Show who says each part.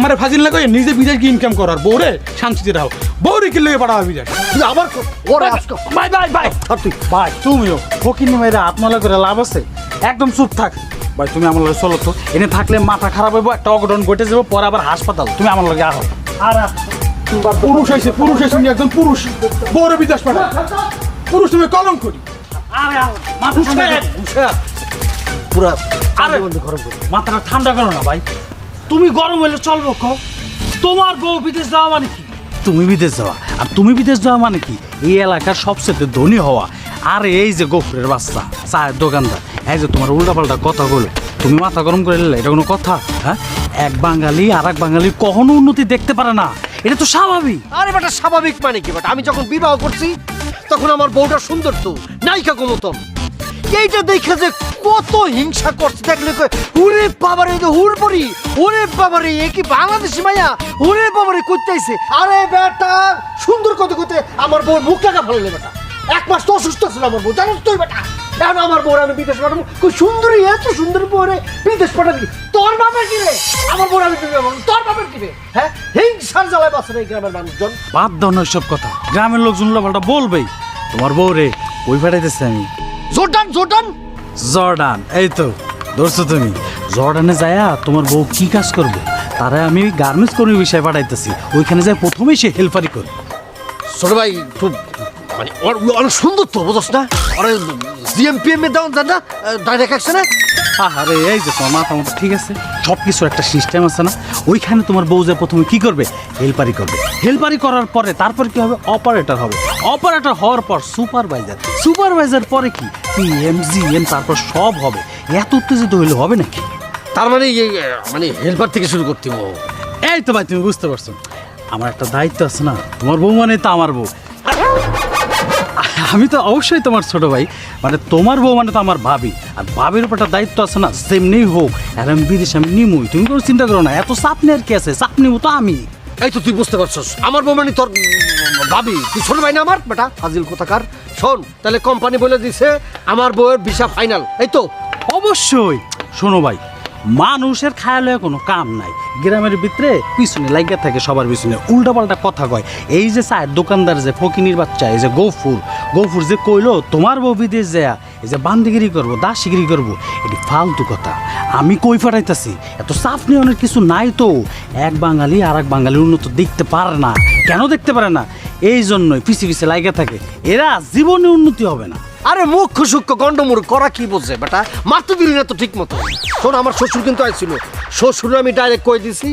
Speaker 1: আমার ফাজিল না করে নিজে বিদেশ গিয়ে ইনকাম করার বউরে শান্তিতে রাখো বউরে কিনলে পাঠাও বিদেশ
Speaker 2: তুই আবার ওরে আজকে
Speaker 1: বাই বাই বাই
Speaker 3: ভাই তুমিও ফকিনি মেয়েরা আত্মলা করে লাভ আছে একদম চুপ থাক ভাই তুমি আমার লগে চলো তো এনে থাকলে মাথা খারাপ হইব একটা অঘটন ঘটে যাবো পরে আবার হাসপাতাল তুমি আমার লগে আহো আর
Speaker 1: পুরুষ হয়েছে তুমি একজন পুরুষ বউরে বিদেশ পাঠাও পুরুষ তুমি কলঙ্ক করি
Speaker 3: আরে মাথা
Speaker 2: পুরা
Speaker 3: আরে মাথাটা ঠান্ডা করো না ভাই তুমি গরম হইলে চলবো কও তোমার বউ বিদেশ যাওয়া মানে কি তুমি বিদেশ যাওয়া আর তুমি বিদেশ যাওয়া মানে কি এই এলাকার সবচেয়ে ধনী হওয়া আর এই যে গফুরের বাচ্চা চায়ের দোকানদার এই যে তোমার উল্টাপাল্টা কথা বলো তুমি মাথা গরম করে নিলে এটা কোনো কথা হ্যাঁ এক বাঙালি আর এক বাঙালি কখনো উন্নতি দেখতে পারে না এটা তো স্বাভাবিক
Speaker 2: আরে বেটা স্বাভাবিক মানে কি বেটা আমি যখন বিবাহ করছি তখন আমার বউটা সুন্দর তো নায়িকা মতন এইটা দেখে যে কত হিংসা করছে দেখলে ওরে বাবারে হুড়পড়ি ওরে বাবারে এ কি বাংলাদেশি মাইয়া ওরে বাবারে করতেছে আরে বেটা সুন্দর কথা কইতে আমার বউর মুখ টাকা ভালো বেটা এক মাস তো অসুস্থ ছিল আমার বউ জানিস তুই বেটা এখন আমার বউর আমি বিদেশ পাঠাবো খুব সুন্দরী এত সুন্দর বউরে বিদেশ পাঠাবি তোর বাপের কি রে আমার বউর আমি বিদেশ পাঠাবো তোর বাপের কি রে হ্যাঁ হিংসার জ্বালায় বাঁচে এই গ্রামের মানুষজন
Speaker 3: বাদ দাও না সব কথা গ্রামের লোকজন উল্টাপাল্টা বলবেই তোমার বউ রে ওই পাঠাইতেছে আমি
Speaker 2: জোরদান জোরদান
Speaker 3: জর্ডান এই তো ধরছো তুমি জর্ডানে যায়া তোমার বউ কি কাজ করবে তারা আমি গার্মেন্টস কর্মী বিষয়ে পাঠাইতেছি ওইখানে যাই প্রথমেই সে হেল্পারি করে
Speaker 2: ছোট ভাই খুব মানে অনেক সুন্দর তো বুঝছ না আরে জিএমপিএম এ দাও জানা ডাইরেক্ট অ্যাকশনে
Speaker 3: আরে এই যে তোমার মাথা মতো ঠিক আছে সব কিছুর একটা সিস্টেম আছে না ওইখানে তোমার বউ যে প্রথমে কি করবে হেল্পারি করবে হেল্পারি করার পরে তারপর কি হবে অপারেটর হবে অপারেটর হওয়ার পর সুপারভাইজার পরে কি পিএমজিএম তারপর সব হবে এত উত্তেজিত হইলে হবে নাকি
Speaker 2: তার মানে মানে হেল্পার থেকে শুরু করতে হবে
Speaker 3: এই তো ভাই তুমি বুঝতে পারছো আমার একটা দায়িত্ব আছে না তোমার বউ মানে তো আমার বউ আমি তো অবশ্যই তোমার ছোট ভাই মানে তোমার বউ মানে তো আমার ভাবি আর ভাবির উপর একটা দায়িত্ব আছে না সেমনি হোক আর আমি বিদেশে আমি নিমুই তুমি কোনো চিন্তা করো না এত চাপ নেওয়ার কি আছে চাপ নিবো তো আমি
Speaker 2: এই তো তুই বুঝতে পারছস আমার বউ মানে তোর ভাবি তুই ছোট ভাই না আমার বেটা ফাজিল কোথাকার শোন তাহলে কোম্পানি বলে দিছে আমার বউয়ের ভিসা ফাইনাল এই তো
Speaker 3: অবশ্যই শোনো ভাই মানুষের খায়ালে কোনো কাম নাই গ্রামের ভিতরে পিছনে লাগিয়ে থাকে সবার পিছনে উল্টাপাল্টা কথা কয় এই যে চায়ের দোকানদার যে ফকিনির বাচ্চা এই যে গফুর যে কইলো তোমার বউ বিদেশ যায় এই যে বান্দিগিরি করবো দাসিগিরি করবো এটি ফালতু কথা আমি কই ফাটাইতাছি এত চাপ নিয়ে অনেক কিছু নাই তো এক বাঙালি আর এক বাঙালি উন্নত দেখতে পারে না কেন দেখতে পারে না এই জন্যই পিছিয়ে লাগিয়ে থাকে এরা জীবনে উন্নতি হবে না
Speaker 2: আরে মুখ্য সূক্ষ্ম গন্ডমুর করা কি বোঝে বেটা মারতে দিলি না তো ঠিক মতো শোন আমার শ্বশুর কিন্তু আইছিল শ্বশুর আমি ডাইরেক্ট কই দিছি